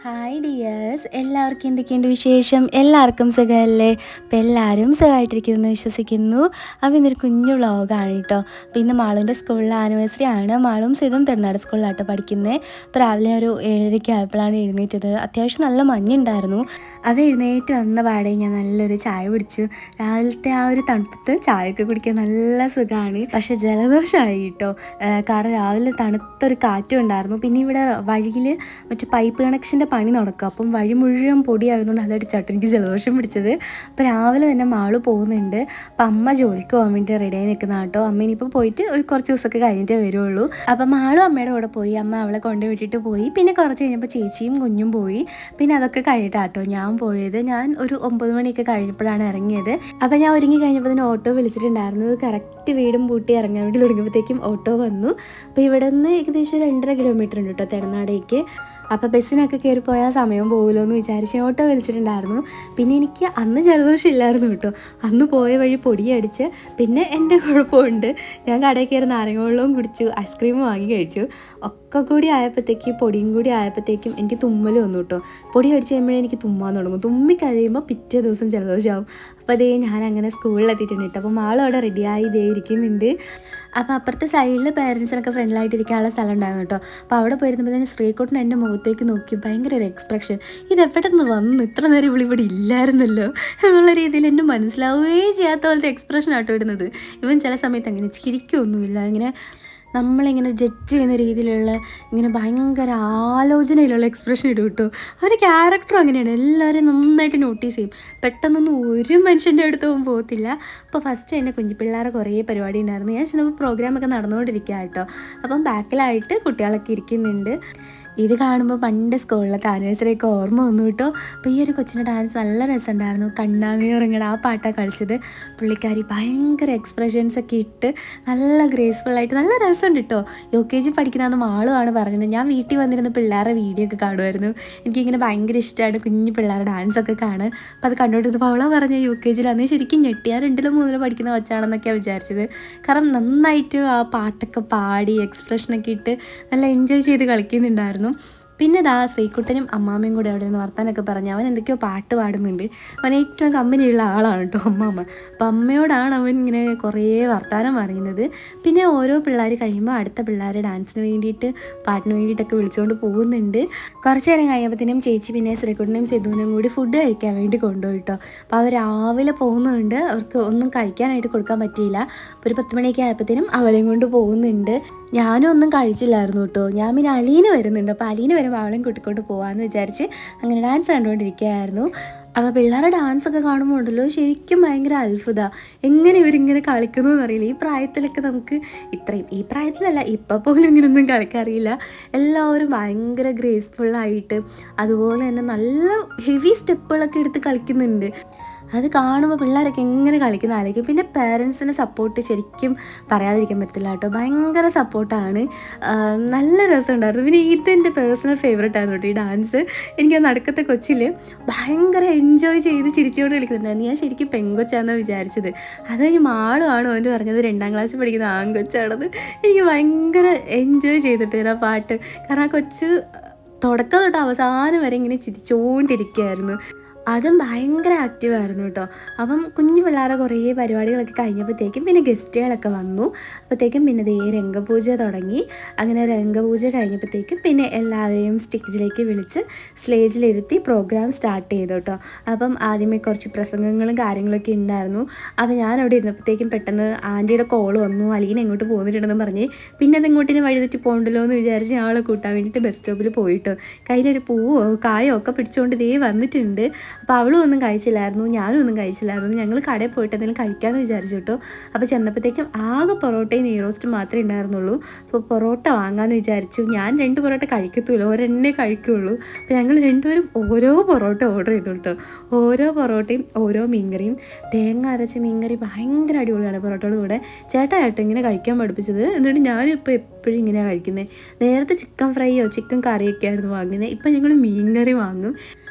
Hi dears, എല്ലാവർക്കും എന്തൊക്കെയുണ്ട് വിശേഷം? എല്ലാവർക്കും സുഖമല്ലേ? അപ്പോൾ എല്ലാവരും സുഖമായിട്ടിരിക്കുന്നു എന്ന് വിശ്വസിക്കുന്നു. അപ്പോൾ ഇന്നൊരു കുഞ്ഞു വ്ളോഗാണ് കേട്ടോ. അപ്പോൾ ഇന്ന് മാളുവിൻ്റെ സ്കൂളിലെ ആനിവേഴ്സറി ആണ്. മാളും സിതും തെരുനാട് സ്കൂളിലാട്ടോ പഠിക്കുന്നത്. അപ്പോൾ രാവിലെ ഒരു 7:30 ആയപ്പോഴാണ് എഴുന്നേറ്റത്. അത്യാവശ്യം നല്ല മഞ്ഞുണ്ടായിരുന്നു. അവ എഴുന്നേറ്റ് വന്ന പാടെ ഞാൻ നല്ലൊരു ചായ കുടിച്ചു. രാവിലത്തെ ആ ഒരു തണുപ്പത്ത് ചായയൊക്കെ കുടിക്കാൻ നല്ല സുഖമാണ്. പക്ഷേ ജലദോഷമായി കേട്ടോ. കാരണം രാവിലെ തണുത്തൊരു കാറ്റും ഉണ്ടായിരുന്നു. പിന്നെ ഇവിടെ വഴിയിൽ മറ്റേ പൈപ്പ് കണക്ഷൻ്റെ പണി നടക്കുക. അപ്പം വഴി മുഴുവൻ പൊടിയായതുകൊണ്ട് അതടിച്ചാട്ടോ എനിക്ക് ജലദോഷം പിടിച്ചത്. അപ്പോൾ രാവിലെ തന്നെ മാള് പോകുന്നുണ്ട്. അപ്പം അമ്മ ജോലിക്ക് പോകാൻ വേണ്ടി റെഡിയായി നിൽക്കുന്ന കേട്ടോ. അമ്മ ഇനിയിപ്പോൾ പോയിട്ട് ഒരു കുറച്ച് ദിവസമൊക്കെ കഴിഞ്ഞിട്ടേ വരുള്ളൂ. അപ്പം മാളും അമ്മയുടെ കൂടെ പോയി. അമ്മ അവളെ കൊണ്ട് വിട്ടിട്ട് പോയി. പിന്നെ കുറച്ച് കഴിഞ്ഞപ്പോൾ ചേച്ചിയും കുഞ്ഞും പോയി. പിന്നെ അതൊക്കെ കഴിഞ്ഞിട്ടാട്ടോ ഞാൻ പോയത്. ഞാൻ ഒരു 9 മണിയൊക്കെ കഴിഞ്ഞപ്പോഴാണ് ഇറങ്ങിയത്. അപ്പം ഞാൻ ഒരുങ്ങി കഴിഞ്ഞപ്പോൾ തന്നെ ഓട്ടോ വിളിച്ചിട്ടുണ്ടായിരുന്നു. കറക്റ്റ് വീടും പൂട്ടി ഇറങ്ങാൻ വേണ്ടി തുടങ്ങിയപ്പോഴത്തേക്കും ഓട്ടോ വന്നു. അപ്പോൾ ഇവിടെ നിന്ന് ഏകദേശം 2.5 കിലോമീറ്റർ ഉണ്ട് കേട്ടോ തെടനാടേക്ക്. അപ്പോൾ ബസ്സിനൊക്കെ കയറി പോയാൽ സമയം പോകുമല്ലോ എന്ന് വിചാരിച്ച് ഓട്ടോ വിളിച്ചിട്ടുണ്ടായിരുന്നു. പിന്നെ എനിക്ക് അന്ന് ജലദോഷം ഇല്ലായിരുന്നു കേട്ടോ. അന്ന് പോയ വഴി പൊടിയടിച്ച്. പിന്നെ എൻ്റെ കുഴപ്പമുണ്ട്, ഞാൻ കടയിൽ കയറി നാരങ്ങ വെള്ളവും കുടിച്ചു, ഐസ്ക്രീമും വാങ്ങി കഴിച്ചു. ഒക്കെ കൂടി ആയപ്പോഴത്തേക്കും പൊടിയും കൂടി ആയപ്പോഴത്തേക്കും എനിക്ക് തുമ്മൽ വന്നു കേട്ടോ. പൊടി അടിച്ച് കഴിയുമ്പോഴേ എനിക്ക് തുമ്മാൻ തുടങ്ങും. തുമ്മി കഴിയുമ്പോൾ പിറ്റേ ദിവസം ജലദോഷമാവും. അപ്പോൾ അതേ ഞാൻ അങ്ങനെ സ്കൂളിലെത്തിയിട്ടുണ്ട് കേട്ടോ. അപ്പോൾ മാളും അവിടെ റെഡിയായി ഇതേ ഇരിക്കുന്നുണ്ട്. അപ്പോൾ അപ്പുറത്തെ സൈഡിൽ പേരൻസിനൊക്കെ ഫ്രണ്ടിലായിട്ടിരിക്കാനുള്ള സ്ഥലം ഉണ്ടായിരുന്നു കേട്ടോ. അപ്പോൾ അവിടെ പോയിരുന്നപ്പോൾ തന്നെ ശ്രീകുട്ടൻ എൻ്റെ മുഖത്തേക്ക് നോക്കി ഭയങ്കര ഒരു എക്സ്പ്രഷൻ. ഇതെവിടെ നിന്ന് വന്നു, ഇത്ര നേരം ഇവിടെ ഇല്ലായിരുന്നല്ലോ എന്നുള്ള രീതിയിൽ എന്നെ മനസ്സിലാവുകയേ ചെയ്യാത്ത പോലത്തെ എക്സ്പ്രഷൻ ആട്ടോ ഇടുന്നത്. ഇവൻ ചില സമയത്ത് അങ്ങനെ ചിരിക്കൊന്നുമില്ല, ഇങ്ങനെ നമ്മളിങ്ങനെ ജഡ്ജ് ചെയ്യുന്ന രീതിയിലുള്ള ഇങ്ങനെ ഭയങ്കര ആലോചനയിലുള്ള എക്സ്പ്രഷൻ ഇടും കേട്ടോ. ഒരു ക്യാരക്ടറും അങ്ങനെയാണ്, എല്ലാവരും നന്നായിട്ട് നോട്ടീസ് ചെയ്യും. പെട്ടെന്നൊന്നും ഒരു മനുഷ്യൻ്റെ അടുത്തും പോകത്തില്ല. അപ്പോൾ ഫസ്റ്റ് തന്നെ കുഞ്ഞു പിള്ളേരെ കുറേ പരിപാടി ഉണ്ടായിരുന്നു. ഞാൻ ചെന്നപ്പോൾ പ്രോഗ്രാമൊക്കെ നടന്നുകൊണ്ടിരിക്കുക കേട്ടോ. അപ്പം ബാക്കിലായിട്ട് കുട്ടികളൊക്കെ ഇരിക്കുന്നുണ്ട്. ഇത് കാണുമ്പോൾ പണ്ട് സ്കൂളിലത്തെ ആനിവേഴ്സറിയൊക്കെ ഓർമ്മ വന്നു കേട്ടോ. അപ്പോൾ ഈ ഒരു കൊച്ചിൻ്റെ ഡാൻസ് നല്ല രസമുണ്ടായിരുന്നു. കണ്ണാങ്ങി ഇറങ്ങണ ആ പാട്ടാണ് കളിച്ചത്. പുള്ളിക്കാരി ഭയങ്കര എക്സ്പ്രഷൻസൊക്കെ ഇട്ട് നല്ല ഗ്രേസ്ഫുള്ളായിട്ട് നല്ല രസമുണ്ട് കേട്ടോ. UKG പഠിക്കുന്നതെന്ന് മാളുമാണ് പറഞ്ഞത്. ഞാൻ വീട്ടിൽ വന്നിരുന്ന പിള്ളേരുടെ വീഡിയോ ഒക്കെ കാണുമായിരുന്നു. എനിക്കിങ്ങനെ ഭയങ്കര ഇഷ്ടമാണ് കുഞ്ഞു പിള്ളേരുടെ ഡാൻസൊക്കെ കാണാൻ. അപ്പോൾ അത് കണ്ടുകൊണ്ടിരുന്നപ്പോൾ അവളാ പറഞ്ഞ UKGയിലാന്ന് ശരിക്കും ഞെട്ടി. ഞാൻ 2 3 പഠിക്കുന്ന കൊച്ചാണെന്നൊക്കെയാണ് വിചാരിച്ചത്. കാരണം നന്നായിട്ട് ആ പാട്ടൊക്കെ പാടി എക്സ്പ്രഷനൊക്കെ ഇട്ട് നല്ല എൻജോയ് ചെയ്ത് കളിക്കുന്നുണ്ടായിരുന്നു. പിന്നെ ശ്രീകുട്ടനും അമ്മാമ്മയും കൂടെ അവിടെ നിന്ന് വർത്താനൊക്കെ പറഞ്ഞ് അവൻ എന്തൊക്കെയോ പാട്ട് പാടുന്നുണ്ട്. അവൻ ഏറ്റവും കമ്പനിയുള്ള ആളാണ് കേട്ടോ അമ്മാമ്മ. അപ്പം അമ്മയോടാണ് അവൻ ഇങ്ങനെ കുറേ വർത്താനം പറയുന്നത്. പിന്നെ ഓരോ പിള്ളേർ കഴിയുമ്പോൾ അടുത്ത പിള്ളേർ ഡാൻസിന് വേണ്ടിയിട്ട് പാട്ടിന് വേണ്ടിയിട്ടൊക്കെ വിളിച്ചുകൊണ്ട് പോകുന്നുണ്ട്. കുറച്ച് നേരം കഴിയുമ്പോഴത്തേനും ചേച്ചി പിന്നെ ശ്രീകുട്ടനെയും സിധുവിനും കൂടി ഫുഡ് കഴിക്കാൻ വേണ്ടി കൊണ്ടുപോയി കേട്ടോ. അപ്പോൾ അവർ രാവിലെ പോകുന്നുണ്ട്, അവർക്ക് ഒന്നും കഴിക്കാനായിട്ട് കൊടുക്കാൻ പറ്റിയില്ല. അപ്പോൾ ഒരു 10 മണിയൊക്കെ ആയപ്പോഴത്തേനും അവരെയും കൊണ്ട് പോകുന്നുണ്ട്. ഞാനും ഒന്നും കഴിച്ചില്ലായിരുന്നു കേട്ടോ. ഞാൻ പിന്നെ അലീന വരുന്നുണ്ട്. അപ്പോൾ അലീന വരുമ്പോൾ അവളെയും കൂട്ടിക്കൊണ്ട് പോകാമെന്ന് വിചാരിച്ച് അങ്ങനെ ഡാൻസ് കണ്ടുകൊണ്ടിരിക്കുകയായിരുന്നു. അപ്പോൾ പിള്ളേരുടെ ഡാൻസൊക്കെ കാണുമ്പോൾ ഉണ്ടല്ലോ ശരിക്കും ഭയങ്കര അത്ഭുതമാണ്. എങ്ങനെ ഇവരിങ്ങനെ കളിക്കുന്നു എന്നറിയില്ല. ഈ പ്രായത്തിലൊക്കെ നമുക്ക് ഈ പ്രായത്തിലല്ല ഇപ്പം പോലും ഇങ്ങനെയൊന്നും കളിക്കാറിയില്ല. എല്ലാവരും ഭയങ്കര ഗ്രേസ്ഫുള്ളായിട്ട് അതുപോലെ തന്നെ നല്ല ഹെവി സ്റ്റെപ്പുകളൊക്കെ എടുത്ത് കളിക്കുന്നുണ്ട്. അത് കാണുമ്പോൾ പിള്ളേരൊക്കെ എങ്ങനെ കളിക്കുന്ന ആലോചിക്കും. പിന്നെ പേരൻസിൻ്റെ സപ്പോർട്ട് ശരിക്കും പറയാതിരിക്കാൻ പറ്റില്ല കേട്ടോ. ഭയങ്കര സപ്പോർട്ടാണ്. നല്ല രസമുണ്ടായിരുന്നു. പിന്നെ ഇതെൻ്റെ പേഴ്സണൽ ഫേവറേറ്റ് ആയിരുന്നു കേട്ടോ ഈ ഡാൻസ്. എനിക്ക് ആ നടുക്കത്തെ കൊച്ചിൽ ഭയങ്കര എൻജോയ് ചെയ്ത് ചിരിച്ചുകൊണ്ട് കളിക്കുന്നുണ്ടായിരുന്നു. ഞാൻ ശരിക്കും പെങ്കൊച്ചാണെന്നാണ് വിചാരിച്ചത്. അത് കഴിഞ്ഞ് മാളുമാണ് അവൻ്റെ പറഞ്ഞത് 2ാം ക്ലാസ്സിൽ പഠിക്കുന്ന ആൺകൊച്ചാണത്. എനിക്ക് ഭയങ്കര എൻജോയ് ചെയ്തിട്ട് ആ പാട്ട്. കാരണം ആ കൊച്ച് തുടക്കം തൊട്ട് അവസാനം വരെ ഇങ്ങനെ ചിരിച്ചുകൊണ്ടിരിക്കുകയായിരുന്നു. അതും ഭയങ്കര ആക്റ്റീവായിരുന്നു കേട്ടോ. അപ്പം കുഞ്ഞു പിള്ളേരെ കുറേ പരിപാടികളൊക്കെ കഴിഞ്ഞപ്പോഴത്തേക്കും പിന്നെ ഗസ്റ്റുകളൊക്കെ വന്നു. അപ്പോഴത്തേക്കും പിന്നെ രംഗപൂജ തുടങ്ങി. അങ്ങനെ രംഗപൂജ കഴിഞ്ഞപ്പോഴത്തേക്കും പിന്നെ എല്ലാവരെയും സ്റ്റേജിലേക്ക് വിളിച്ച് സ്റ്റേജിലിരുത്തി പ്രോഗ്രാം സ്റ്റാർട്ട് ചെയ്തു കേട്ടോ. അപ്പം ആദ്യമേ കുറച്ച് പ്രസംഗങ്ങളും കാര്യങ്ങളൊക്കെ ഉണ്ടായിരുന്നു. അപ്പം ഞാനവിടെ ഇരുന്നപ്പോഴത്തേക്കും പെട്ടെന്ന് ആൻറ്റിയുടെ കോൾ വന്നു, അലീന എങ്ങോട്ട് പോകുന്നിട്ടുണ്ടെന്ന് പറഞ്ഞ്. പിന്നെ അത് ഇങ്ങോട്ടിന് വഴിതെറ്റി പോകണ്ടല്ലോ എന്ന് വിചാരിച്ച് ഞങ്ങളെ കൂട്ടാൻ വേണ്ടിയിട്ട് ബസ് സ്റ്റോപ്പിൽ പോയിട്ടോ. കയ്യിലൊരു പൂവോ കായോ ഒക്കെ പിടിച്ചുകൊണ്ട് വന്നിട്ടുണ്ട്. അപ്പോൾ അവളും ഒന്നും കഴിച്ചില്ലായിരുന്നു, ഞാനും ഒന്നും കഴിച്ചില്ലായിരുന്നു. ഞങ്ങൾ കടയിൽ പോയിട്ട് എന്തെങ്കിലും കഴിക്കാമെന്ന് വിചാരിച്ചു കേട്ടോ. അപ്പോൾ ചെന്നപ്പോഴത്തേക്കും ആകെ പൊറോട്ടയും നെയ്റോസ്റ്റും മാത്രമേ ഉണ്ടായിരുന്നുള്ളൂ. അപ്പോൾ പൊറോട്ട വാങ്ങാമെന്ന് വിചാരിച്ചു. ഞാൻ 2 പൊറോട്ട കഴിക്കത്തുള്ളൂ, ഒരെണ്ണേ കഴിക്കുകയുള്ളൂ. അപ്പോൾ ഞങ്ങൾ രണ്ടുപേരും ഓരോ പൊറോട്ട ഓർഡർ ചെയ്തു കേട്ടോ. ഓരോ പൊറോട്ടയും ഓരോ മീൻകറിയും. തേങ്ങ അരച്ച മീൻകറി ഭയങ്കര അടിപൊളിയാണ് പൊറോട്ടയുടെ കൂടെ. ചേട്ടായിട്ട് ഇങ്ങനെ കഴിക്കാൻ പഠിപ്പിച്ചത്. എന്നിട്ട് ഞാനിപ്പോൾ എപ്പോഴും ഇങ്ങനെയാണ് കഴിക്കുന്നത്. നേരത്തെ ചിക്കൻ ഫ്രൈയോ ചിക്കൻ കറിയൊക്കെ ആയിരുന്നു വാങ്ങുന്നത്. ഇപ്പം ഞങ്ങൾ മീൻകറി വാങ്ങും.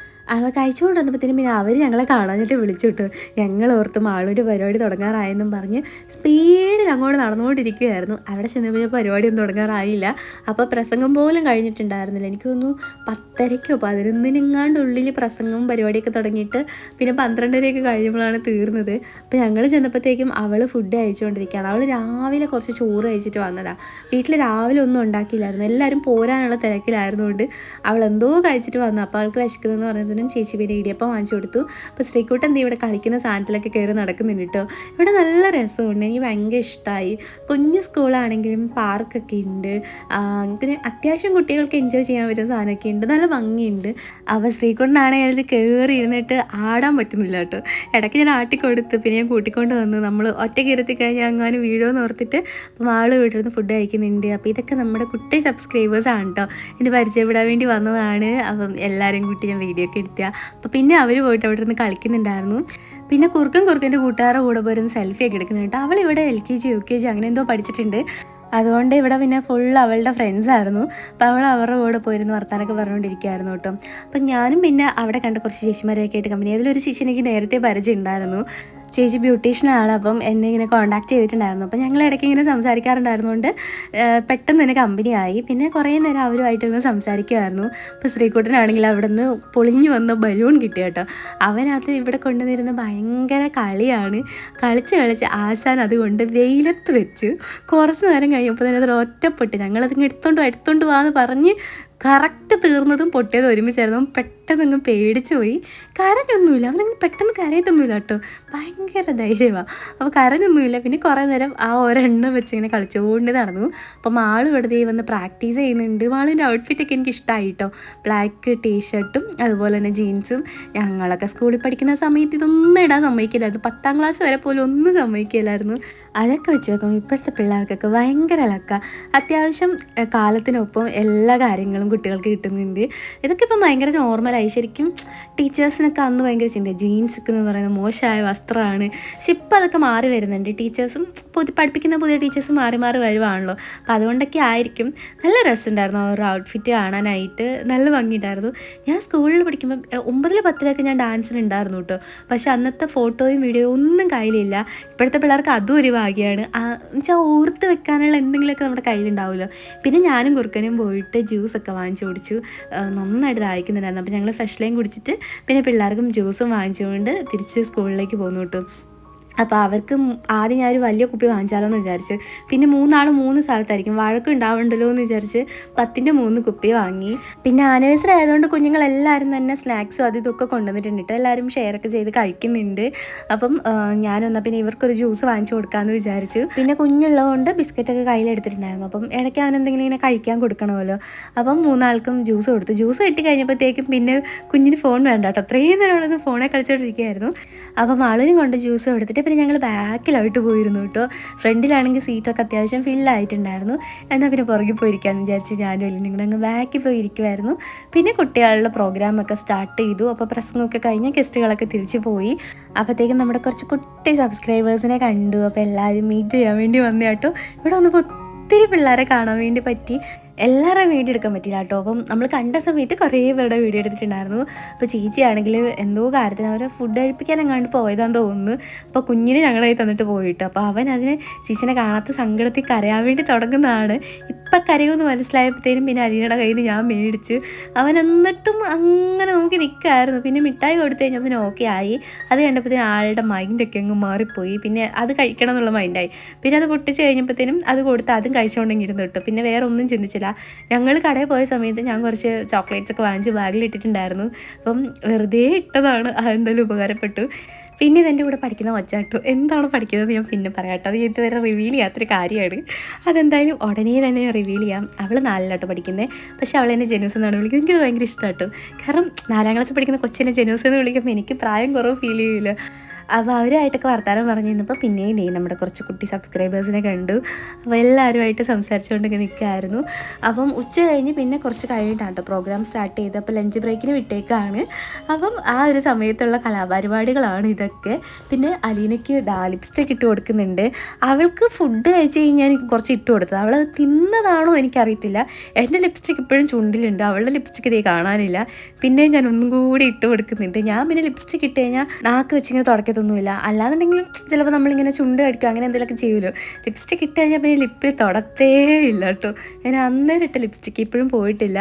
അവ കഴിച്ചുകൊണ്ട് വന്നപ്പോഴത്തേനും പിന്നെ അവർ ഞങ്ങളെ കാണാനായിട്ട് വിളിച്ചു വിട്ടു. ഞങ്ങൾ ഓർത്ത് മാളൂൻ്റെ പരിപാടി തുടങ്ങാറായെന്നും പറഞ്ഞ് സ്പീഡിൽ അങ്ങോട്ട് നടന്നുകൊണ്ടിരിക്കുകയായിരുന്നു. അവിടെ ചെന്നപ്പോൾ പരിപാടിയൊന്നും തുടങ്ങാറായില്ല. അപ്പോൾ പ്രസംഗം പോലും കഴിഞ്ഞിട്ടുണ്ടായിരുന്നില്ല. എനിക്ക് തോന്നുന്നു 10:30-ക്കോ 11-നെങ്ങാണ്ടുള്ളിൽ പ്രസംഗവും പരിപാടിയൊക്കെ തുടങ്ങിയിട്ട് പിന്നെ 12:30-ഒക്കെ കഴിയുമ്പോഴാണ് തീർന്നത്. അപ്പോൾ ഞങ്ങൾ ചെന്നപ്പോഴത്തേക്കും അവൾ ഫുഡ് കഴിച്ചുകൊണ്ടിരിക്കുകയാണ്. അവൾ രാവിലെ കുറച്ച് ചോറ് കഴിച്ചിട്ട് വന്നതാണ്. വീട്ടിൽ രാവിലെ ഒന്നും ഉണ്ടാക്കിയില്ലായിരുന്നു. എല്ലാവരും പോരാനുള്ള തിരക്കിലായിരുന്നുകൊണ്ട് അവൾ എന്തോ കഴിച്ചിട്ട് വന്നു. അപ്പോൾ അവൾക്ക് വിശക്കുന്നതെന്ന് പറഞ്ഞതിനും ചേച്ചി പിന്നെ ഇടിയപ്പം വാങ്ങിച്ചു കൊടുത്തു. അപ്പോൾ ശ്രീകുട്ടൻ എന്ത് ഇവിടെ കളിക്കുന്ന സാധനത്തിലൊക്കെ കയറി നടക്കുന്നുണ്ട് കേട്ടോ. ഇവിടെ നല്ല രസമുണ്ട്, എനിക്ക് ഭയങ്കര ഇഷ്ടമായി. കുഞ്ഞു സ്കൂളാണെങ്കിലും പാർക്കൊക്കെ ഉണ്ട്, പിന്നെ അത്യാവശ്യം കുട്ടികൾക്ക് എൻജോയ് ചെയ്യാൻ പറ്റുന്ന സാധനമൊക്കെ ഉണ്ട്, നല്ല ഭംഗിയുണ്ട്. അപ്പോൾ ശ്രീകുട്ടനാണെങ്കിൽ അതിൽ കയറി ഇരുന്നിട്ട് ആടാൻ പറ്റുന്നില്ല കേട്ടോ. ഇടയ്ക്ക് ഞാൻ ആട്ടിക്കൊടുത്ത് പിന്നെ ഞാൻ കൂട്ടിക്കൊണ്ട് വന്നു. നമ്മൾ ഒറ്റയ്ക്ക് ഇരുത്തി കഴിഞ്ഞാൽ അങ്ങനെ വീഴുമെന്ന് ഓർത്തിട്ട് അപ്പം ആൾ വീട്ടിൽ നിന്ന് ഫുഡ് കഴിക്കുന്നുണ്ട്. അപ്പോൾ ഇതൊക്കെ നമ്മുടെ കുട്ടി സബ്സ്ക്രൈബേഴ്സാണ് കേട്ടോ, എന്നെ പരിചയപ്പെടാൻ വേണ്ടി വന്നതാണ്. അപ്പം എല്ലാവരും കൂട്ടി ഞാൻ വീഡിയോ ഒക്കെ എടുത്തുക. അപ്പോൾ പിന്നെ അവർ പോയിട്ട് അവിടെ നിന്ന് കളിക്കുന്നുണ്ടായിരുന്നു. പിന്നെ കുറുക്കൻ്റെ കൂട്ടുകാരുടെ കൂടെ പോയിരുന്ന് സെൽഫിയൊക്കെ എടുക്കുന്നുണ്ട്. അവളിവിടെ LKG UKG അങ്ങനെ എന്തോ പഠിച്ചിട്ടുണ്ട്. അതുകൊണ്ട് ഇവിടെ പിന്നെ ഫുൾ അവളുടെ ഫ്രണ്ട്സായിരുന്നു. അപ്പോൾ അവൾ അവരുടെ കൂടെ പോയിരുന്ന് വർത്താനൊക്കെ പറഞ്ഞുകൊണ്ടിരിക്കുകയായിരുന്നു കേട്ടോ. അപ്പം ഞാനും പിന്നെ അവിടെ കണ്ട കുറച്ച് ചേച്ചിമാരെയൊക്കെ ആയിട്ട് കമ്പനി. അതിലൊരു ചേച്ചി എനിക്ക് നേരത്തെ പരിചയം ഉണ്ടായിരുന്നു. ചേച്ചി ബ്യൂട്ടീഷ്യനാണ്. അപ്പം എന്നെ ഇങ്ങനെ കോൺടാക്ട് ചെയ്തിട്ടുണ്ടായിരുന്നു. അപ്പം ഞങ്ങൾ ഇടയ്ക്ക് ഇങ്ങനെ സംസാരിക്കാറുണ്ടായിരുന്നുകൊണ്ട് പെട്ടെന്ന് തന്നെ കമ്പനിയായി. പിന്നെ കുറേ നേരം അവരുമായിട്ടൊന്ന് സംസാരിക്കുമായിരുന്നു. ഇപ്പോൾ ശ്രീകുട്ടനാണെങ്കിൽ അവിടെ നിന്ന് പൊളിഞ്ഞു വന്ന ബലൂൺ കിട്ടി കേട്ടോ. അവനത് ഇവിടെ കൊണ്ടുവന്നിരുന്ന ഭയങ്കര കളിയാണ്. കളിച്ച് ആശാൻ അതുകൊണ്ട് വെയിലത്ത് വെച്ച് കുറച്ച് നേരം കഴിയുമ്പോൾ തന്നെ അത് ഒറ്റപ്പെട്ട് ഞങ്ങളതിങ്ങ് എടുത്തോണ്ട് വാന്ന് പറഞ്ഞ് കറക്റ്റ് തീർന്നതും പൊട്ടിയതും ഒരുമിച്ചായിരുന്നു. പെട്ടെന്നങ്ങ് പേടിച്ചു പോയി. കരഞ്ഞൊന്നുമില്ല, അവനങ്ങ് പെട്ടെന്ന് കരയത്തൊന്നുമില്ല കേട്ടോ, ഭയങ്കര ധൈര്യമാണ്. അപ്പോൾ കരഞ്ഞൊന്നുമില്ല. പിന്നെ കുറേ നേരം ആ ഒരെണ്ണം വെച്ച് ഇങ്ങനെ കളിച്ചുകൊണ്ട് നടന്നു. അപ്പോൾ മാൾ വെറുതെ വന്ന് പ്രാക്ടീസ് ചെയ്യുന്നുണ്ട്. മാളിൻ്റെ ഔട്ട്ഫിറ്റൊക്കെ എനിക്ക് ഇഷ്ടമായി കേട്ടോ. ബ്ലാക്ക് ടീഷർട്ടും അതുപോലെ തന്നെ ജീൻസും. ഞങ്ങളൊക്കെ സ്കൂളിൽ പഠിക്കുന്ന സമയത്ത് ഇതൊന്നും ഇടാൻ സമ്മതിക്കില്ലായിരുന്നു. 10ാം ക്ലാസ് വരെ പോലും ഒന്നും സമ്മതിക്കില്ലായിരുന്നു. അതൊക്കെ വെച്ച് നോക്കുമ്പോൾ ഇപ്പോഴത്തെ പിള്ളേർക്കൊക്കെ ഭയങ്കര ലക്കാണ്. അത്യാവശ്യം കാലത്തിനൊപ്പം എല്ലാ കാര്യങ്ങളും കുട്ടികൾക്ക് കിട്ടുന്നുണ്ട്. ഇതൊക്കെ ഇപ്പം ഭയങ്കര നോർമലായി. ശരിക്കും ടീച്ചേഴ്സിനൊക്കെ അന്ന് ഭയങ്കര ചിന്ത, ജീൻസൊക്കെ എന്ന് പറയുന്നത് മോശമായ വസ്ത്രമാണ്. പക്ഷെ ഇപ്പം അതൊക്കെ മാറി വരുന്നുണ്ട്. ടീച്ചേഴ്സും പഠിപ്പിക്കുന്ന പുതിയ ടീച്ചേഴ്സും മാറി വരുവാണല്ലോ. അപ്പോൾ അതുകൊണ്ടൊക്കെ ആയിരിക്കും. നല്ല രസമുണ്ടായിരുന്നു ആ ഒരു ഔട്ട്ഫിറ്റ് കാണാനായിട്ട്, നല്ല ഭംഗിയുണ്ടായിരുന്നു. ഞാൻ സ്കൂളിൽ പഠിക്കുമ്പോൾ 9, 10 ഞാൻ ഡാൻസിനുണ്ടായിരുന്നു കേട്ടോ. പക്ഷെ അന്നത്തെ ഫോട്ടോയും വീഡിയോയും ഒന്നും കയ്യിലില്ല. ഇപ്പോഴത്തെ പിള്ളേർക്ക് അതും ഒരു ഭാഗ്യമാണ്. എന്നുവെച്ചാൽ ഓർത്ത് വെക്കാനുള്ള എന്തെങ്കിലുമൊക്കെ നമ്മുടെ കയ്യിലുണ്ടാവുമല്ലോ. പിന്നെ ഞാനും കുറുക്കനും പോയിട്ട് ജ്യൂസൊക്കെ വാങ്ങിച്ചു കുടിച്ചു. നന്നായിട്ട് ദാഹിക്കുന്നുണ്ടായിരുന്നു. അപ്പോൾ ഞങ്ങൾ ഫ്രഷ് ലൈം കുടിച്ചിട്ട് പിന്നെ പിള്ളേർക്കും ജ്യൂസും വാങ്ങിച്ചുകൊണ്ട് തിരിച്ച് സ്കൂളിലേക്ക് പോന്നു കേട്ടോ. അപ്പോൾ അവർക്ക് ആദ്യം ഞാനൊരു വലിയ കുപ്പി വാങ്ങിച്ചാലോ എന്ന് വിചാരിച്ചു. പിന്നെ 3 സ്ഥലത്തായിരിക്കും, വഴക്കം ഉണ്ടാവണ്ടല്ലോ എന്ന് വിചാരിച്ച് 10ൻ്റെ 3 കുപ്പി വാങ്ങി. പിന്നെ ആനിവേഴ്സറി ആയതുകൊണ്ട് കുഞ്ഞുങ്ങളെല്ലാവരും തന്നെ സ്നാക്സും അതും ഇതൊക്കെ കൊണ്ടുവന്നിട്ടുണ്ട് കേട്ടോ. എല്ലാവരും ഷെയറൊക്കെ ചെയ്ത് കഴിക്കുന്നുണ്ട്. അപ്പം ഞാനൊന്നാൽ പിന്നെ ഇവർക്കൊരു ജ്യൂസ് വാങ്ങിച്ചു കൊടുക്കാമെന്ന് വിചാരിച്ചു. പിന്നെ കുഞ്ഞുള്ളതുകൊണ്ട് ബിസ്ക്കറ്റൊക്കെ കയ്യിലെടുത്തിട്ടുണ്ടായിരുന്നു. അപ്പം ഇടയ്ക്ക് അവനെന്തെങ്കിലും ഇങ്ങനെ കഴിക്കാൻ കൊടുക്കണമല്ലോ. അപ്പം 3 ആൾക്കും ജ്യൂസ് കൊടുത്തു. ജ്യൂസ് കിട്ടി കഴിഞ്ഞപ്പോഴത്തേക്കും പിന്നെ കുഞ്ഞിന് ഫോൺ വേണ്ട കേട്ടോ. അത്രയും നേരം അവിടെ ഫോണെ കളിച്ചുകൊണ്ടിരിക്കുകയായിരുന്നു. അപ്പം ആളിനും കൊണ്ട് ജ്യൂസ് കൊടുത്തിട്ട് പിന്നെ ഞങ്ങൾ ബാക്കിലായിട്ട് പോയിരുന്നു കേട്ടോ. ഫ്രണ്ടിലാണെങ്കിൽ സീറ്റൊക്കെ അത്യാവശ്യം ഫില്ലായിട്ടുണ്ടായിരുന്നു. എന്നാൽ പിന്നെ പുറകിൽ പോയിരിക്കാമെന്ന് വിചാരിച്ച് ഞാനും എല്ലാം കൂടെ അങ്ങ് ബാക്കിൽ പോയി ഇരിക്കുമായിരുന്നു. പിന്നെ കുട്ടികളുടെ പ്രോഗ്രാമൊക്കെ സ്റ്റാർട്ട് ചെയ്തു. അപ്പോൾ പ്രസംഗമൊക്കെ കഴിഞ്ഞ് ഗസ്റ്റുകളൊക്കെ തിരിച്ചു പോയി. അപ്പോഴത്തേക്കും നമ്മുടെ കുറച്ച് കുട്ടി സബ്സ്ക്രൈബേഴ്സിനെ കണ്ടു. അപ്പോൾ എല്ലാവരും മീറ്റ് ചെയ്യാൻ വേണ്ടി വന്നു കേട്ടോ. ഇവിടെ വന്നപ്പോൾ ഒത്തിരി പിള്ളേരെ കാണാൻ വേണ്ടി പറ്റി. എല്ലാവരുടെയും വീഡിയോ എടുക്കാൻ പറ്റില്ല കേട്ടോ. അപ്പം നമ്മൾ കണ്ട സമയത്ത് കുറേ പേരുടെ വീഡിയോ എടുത്തിട്ടുണ്ടായിരുന്നു. അപ്പോൾ ചേച്ചിയാണെങ്കിൽ എന്തോ കാര്യത്തിന് അവരെ ഫുഡ് കഴിപ്പിക്കാൻ എങ്ങാണ്ട് പോയതാന്ന് തോന്നുന്നു. അപ്പോൾ കുഞ്ഞിനെ ഞങ്ങളായി തന്നിട്ട് പോയിട്ട്, അപ്പോൾ അവൻ അതിനെ ചേച്ചിനെ കാണാത്ത സങ്കടത്തിൽ കരയാൻ വേണ്ടി തുടങ്ങുന്നതാണ്. ഇപ്പം കരയുമെന്ന് മനസ്സിലായപ്പോഴത്തേനും പിന്നെ അലീനയുടെ കയ്യിൽ നിന്ന് ഞാൻ മേടിച്ച്. അവൻ എന്നിട്ടും അങ്ങനെ നോക്കി നിൽക്കുമായിരുന്നു. പിന്നെ മിഠായി കൊടുത്തു കഴിഞ്ഞപ്പോൾ ഓക്കെ ആയി. അത് കണ്ടപ്പോഴത്തേനും ആളുടെ മൈൻഡൊക്കെ അങ്ങ് മാറിപ്പോയി. പിന്നെ അത് കഴിക്കണം എന്നുള്ള മൈൻഡായി. പിന്നെ അത് പൊട്ടിച്ച് കഴിഞ്ഞപ്പോഴത്തേനും അത് കൊടുത്ത് അതും കഴിച്ചുകൊണ്ടെങ്കിലും തൊട്ടു. പിന്നെ വേറെ ഒന്നും ചിന്തിച്ചില്ല. ഞങ്ങൾ കടയിൽ പോയ സമയത്ത് ഞാൻ കുറച്ച് ചോക്ലേറ്റ്സ് ഒക്കെ വാങ്ങിച്ച് ബാഗിലിട്ടിട്ടുണ്ടായിരുന്നു. അപ്പം വെറുതെ ഇട്ടതാണ്, അതെന്തായാലും ഉപകാരപ്പെട്ടു. പിന്നെ ഇതെൻ്റെ കൂടെ പഠിക്കുന്ന വച്ചാട്ടു. എന്താണ് പഠിക്കുന്നത് ഞാൻ പിന്നെ പറയാട്ടോ. അത് ഇതുവരെ റിവീൽ ചെയ്യാത്തൊരു കാര്യമാണ്. അതെന്തായാലും ഉടനെ തന്നെ റിവീൽ ചെയ്യാം. അവൾ 4 പഠിക്കുന്നത്. പക്ഷെ അവൾ എന്നെ ജെനൂസ് എന്നാണ് വിളിക്കുന്നത്. എനിക്കത് ഭയങ്കര ഇഷ്ടമാട്ടോ. കാരണം 4ാം ക്ലാസ് പഠിക്കുന്ന കൊച്ചിനെ ജെനൂസ് എന്ന് വിളിക്കുമ്പോൾ എനിക്ക് പ്രായം കുറവ് ഫീൽ ചെയ്യില്ല. അപ്പോൾ അവരുമായിട്ടൊക്കെ വർത്താനം പറഞ്ഞു കഴിഞ്ഞപ്പോൾ പിന്നെയും നമ്മുടെ കുറച്ച് കുട്ടി സബ്സ്ക്രൈബേഴ്സിനെ കണ്ടു. അപ്പോൾ എല്ലാവരുമായിട്ട് സംസാരിച്ചുകൊണ്ടൊക്കെ നിൽക്കുകയായിരുന്നു. അപ്പം ഉച്ച കഴിഞ്ഞ് പിന്നെ കുറച്ച് കഴിഞ്ഞിട്ടാണ് കേട്ടോ പ്രോഗ്രാം സ്റ്റാർട്ട് ചെയ്ത്. അപ്പോൾ ലഞ്ച് ബ്രേക്കിന് വിട്ടേക്കാണ്. അപ്പം ആ ഒരു സമയത്തുള്ള കലാപരിപാടികളാണ് ഇതൊക്കെ. പിന്നെ അലീനയ്ക്ക് ലിപ്സ്റ്റിക് ഇട്ട് കൊടുക്കുന്നുണ്ട്. അവൾക്ക് ഫുഡ് കഴിച്ച് കഴിഞ്ഞാൽ കുറച്ച് ഇട്ട് കൊടുത്തത്, അവൾ തിന്നതാണോ എനിക്കറിയത്തില്ല. എൻ്റെ ലിപ്സ്റ്റിക് ഇപ്പോഴും ചുണ്ടിലുണ്ട്, അവളുടെ ലിപ്സ്റ്റിക് ഇതേ കാണാനില്ല. പിന്നെ ഞാൻ ഒന്നും കൂടി ഇട്ട് കൊടുക്കുന്നുണ്ട്. ഞാൻ പിന്നെ ലിപ്സ്റ്റിക് ഇട്ട് കഴിഞ്ഞാൽ നാക്ക് വെച്ചിങ്ങനെ തുടക്കത്തൊന്നുമില്ല. അല്ലാന്നുണ്ടെങ്കിലും ചിലപ്പോൾ നമ്മളിങ്ങനെ ചുണ്ട് കടിക്കും അങ്ങനെ എന്തെങ്കിലുമൊക്കെ ചെയ്യുമല്ലോ. ലിപ്സ്റ്റിക് ഇട്ട് കഴിഞ്ഞാൽ പിന്നെ ലിപ്പ് തൊടത്തേ ഇല്ല കേട്ടോ. ഞാൻ അന്നേരം ഇട്ട ലിപ്സ്റ്റിക്ക് ഇപ്പോഴും പോയിട്ടില്ല.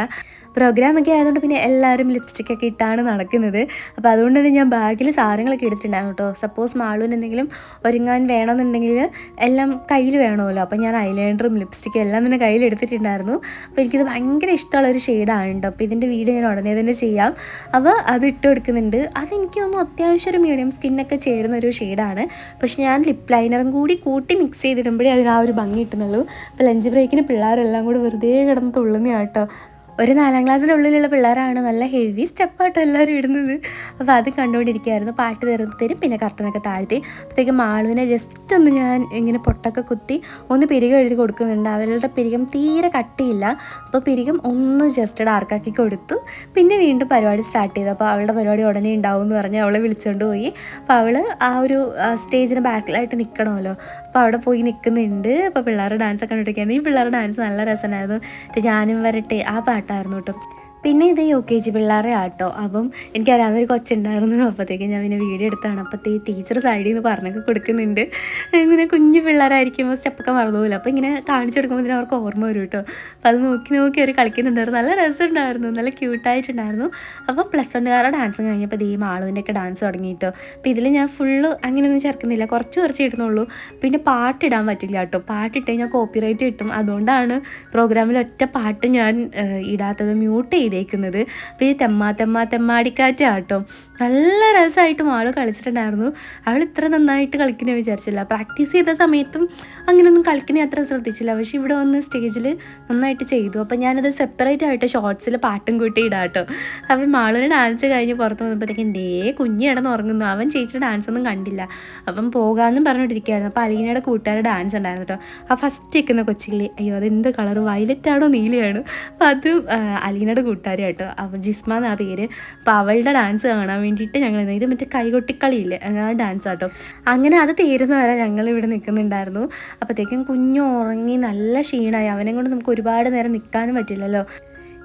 പ്രോഗ്രാമൊക്കെ ആയതുകൊണ്ട് പിന്നെ എല്ലാവരും ലിപ്സ്റ്റിക്കൊക്കെ ഇട്ടാണ് നടക്കുന്നത്. അപ്പോൾ അതുകൊണ്ട് തന്നെ ഞാൻ ബാഗിൽ സാധനങ്ങളൊക്കെ എടുത്തിട്ടുണ്ടായിരുന്നു കേട്ടോ. സപ്പോസ് മാളുവിന് എന്തെങ്കിലും ഒരുങ്ങാൻ വേണമെന്നുണ്ടെങ്കിൽ എല്ലാം കയ്യിൽ വേണമല്ലോ. അപ്പോൾ ഞാൻ ഐലൈനറും ലിപ്സ്റ്റിക്കും എല്ലാം തന്നെ കയ്യിൽ എടുത്തിട്ടുണ്ടായിരുന്നു. അപ്പോൾ എനിക്കിത് ഭയങ്കര ഇഷ്ടമുള്ളൊരു ഷെയ്ഡാണ് കേട്ടോ. അപ്പോൾ ഇതിൻ്റെ വീഡിയോ ഞാൻ ഉടനെ തന്നെ ചെയ്യാം. അപ്പോൾ അത് ഇട്ട് കൊടുക്കുന്നുണ്ട്. അതെനിക്ക് തോന്നുന്നു അത്യാവശ്യം ഒരു മീഡിയം സ്കിന്നൊക്കെ ചേരുന്നൊരു ഷെയ്ഡാണ്. പക്ഷെ ഞാൻ ലിപ്പ് ലൈനറും കൂടി കൂട്ടി മിക്സ് ചെയ്തിടുമ്പോഴേ അതിന് ആ ഒരു ഭംഗി കിട്ടുന്നുള്ളൂ. അപ്പോൾ ലഞ്ച് ബ്രേക്കിന് പിള്ളേരെല്ലാം കൂടി വെറുതെ കിടന്ന് തുള്ളുന്നതാണ് കേട്ടോ. ഒരു 4ാം ക്ലാസ്സിനുള്ളിലുള്ള പിള്ളേരാണ് നല്ല ഹെവി സ്റ്റെപ്പായിട്ട് എല്ലാവരും ഇടുന്നത്. അപ്പോൾ അത് കണ്ടുകൊണ്ടിരിക്കുകയായിരുന്നു. പാട്ട് തരും പിന്നെ കർട്ടനൊക്കെ താഴ്ത്തി. അപ്പോഴത്തേക്ക് മാളുവിനെ ജസ്റ്റ് ഒന്ന് ഞാൻ ഇങ്ങനെ പൊട്ടൊക്കെ കുത്തി ഒന്ന് പിരികം എഴുതി കൊടുക്കുന്നുണ്ട്. അവരുടെ പിരികം തീരെ കട്ടിയില്ല. അപ്പോൾ പിരികം ഒന്ന് ജസ്റ്റ് ഡാർക്കാക്കി കൊടുത്തു. പിന്നെ വീണ്ടും പരിപാടി സ്റ്റാർട്ട് ചെയ്തു. അപ്പോൾ അവളുടെ പരിപാടി ഉടനെ ഉണ്ടാവും എന്ന് പറഞ്ഞ് അവളെ വിളിച്ചുകൊണ്ട് പോയി. അപ്പോൾ അവൾ ആ ഒരു സ്റ്റേജിന് ബാക്കിലായിട്ട് നിൽക്കണമല്ലോ. അപ്പോൾ അവിടെ പോയി നിൽക്കുന്നുണ്ട്. അപ്പോൾ പിള്ളേരുടെ ഡാൻസൊക്കെ കണ്ടിരിക്കുകയാണ്. ഈ പിള്ളേരുടെ ഡാൻസ് നല്ല രസമായിരുന്നു. ഞാനും വരട്ടെ ആ പാട്ടായിരുന്നു കേട്ടോ. പിന്നെ ഇത് UKG പിള്ളേരെ ആട്ടോ. അപ്പം എനിക്കറിയാവുന്ന ഒരു കൊച്ചുണ്ടായിരുന്നു. അപ്പോഴത്തേക്കും ഞാൻ പിന്നെ വീഡിയോ എടുത്താണ്. അപ്പോഴത്തേക്ക് ടീച്ചർ സൈഡിൽ നിന്ന് പറഞ്ഞൊക്കെ കൊടുക്കുന്നുണ്ട്. ഇങ്ങനെ കുഞ്ഞു പിള്ളേരായിരിക്കുമ്പോൾ സ്റ്റെപ്പൊക്കെ മറന്നുപോയില്ല. അപ്പോൾ ഇങ്ങനെ കാണിച്ചു കൊടുക്കുമ്പോൾ അവർക്ക് ഓർമ്മ വരും കേട്ടോ. അപ്പോൾ അത് നോക്കി അവർ കളിക്കുന്നുണ്ടായിരുന്നു. നല്ല രസമുണ്ടായിരുന്നു, നല്ല ക്യൂട്ടായിട്ടുണ്ടായിരുന്നു. അപ്പോൾ +1കാരുടെ ഡാൻസ് കഴിഞ്ഞപ്പോൾ മാളുവിൻ്റെയൊക്കെ ഡാൻസ് തുടങ്ങി കേട്ടോ. അപ്പോൾ ഇതിൽ ഞാൻ ഫുള്ള് അങ്ങനെയൊന്നും ചേർക്കുന്നില്ല, കുറച്ച് ഇടുന്നുള്ളൂ. പിന്നെ പാട്ടിടാൻ പറ്റില്ല കേട്ടോ. പാട്ടിട്ട് കഴിഞ്ഞാൽ കോപ്പിറൈറ്റ് കിട്ടും. അതുകൊണ്ടാണ് പ്രോഗ്രാമിൽ ഒറ്റ പാട്ട് ഞാൻ ഇടാത്തത്, മ്യൂട്ട് ചെയ്തേക്കുന്നത്. അപ്പോൾ ഈ തെമ്മാടിക്കാറ്റാട്ടോ. നല്ല രസമായിട്ട് മാള് കളിച്ചിട്ടുണ്ടായിരുന്നു. അവൾ ഇത്ര നന്നായിട്ട് കളിക്കുന്ന വിചാരിച്ചില്ല. പ്രാക്ടീസ് ചെയ്ത സമയത്തും അങ്ങനെയൊന്നും കളിക്കുന്ന അത്ര ശ്രദ്ധിച്ചില്ല. പക്ഷെ ഇവിടെ വന്ന് സ്റ്റേജിൽ നന്നായിട്ട് ചെയ്തു. അപ്പോൾ ഞാനത് സെപ്പറേറ്റ് ആയിട്ട് ഷോർട്സിൽ പാട്ടും കൂട്ടി ഇടാം കേട്ടോ. അപ്പോൾ മാളുവിന് ഡാൻസ് കഴിഞ്ഞ് പുറത്ത് വന്നപ്പോഴത്തേക്കും കുഞ്ഞ് കിടന്ന് ഉറങ്ങുന്നു. അവൻ ചേച്ചിയുടെ ഡാൻസ് ഒന്നും കണ്ടില്ല. അപ്പം പോകാമെന്നും പറഞ്ഞിട്ടിരിക്കുകയായിരുന്നു. അപ്പോൾ അലീനയുടെ കൂട്ടുകാരുടെ ഡാൻസ് ഉണ്ടായിരുന്നു കേട്ടോ. ആ ഫസ്റ്റ് നിൽക്കുന്ന കൊച്ചിലെ അയ്യോ അതെന്ത് കളർ, വയലറ്റാണോ നീലയാണോ? അപ്പോൾ അത് അലീനയുടെ കൂട്ടുകാരി കേട്ടോ. അപ്പോൾ ജിസ്മ എന്നാ പേര്. അപ്പോൾ അവളുടെ ഡാൻസ് കാണാൻ വേണ്ടിയിട്ട് ഞങ്ങൾ ഇത് മറ്റേ കൈകൊട്ടിക്കളിയില്ലേ ആ ഡാൻസ് കേട്ടോ. അങ്ങനെ അത് തീരുന്ന വരെ ഞങ്ങൾ ഇവിടെ നിൽക്കുന്നുണ്ടായിരുന്നു. അപ്പോഴത്തേക്കും കുഞ്ഞു ഉറങ്ങി നല്ല ക്ഷീണമായി. അവനെ കൊണ്ട് നമുക്ക് ഒരുപാട് നേരം നിൽക്കാനും പറ്റില്ലല്ലോ.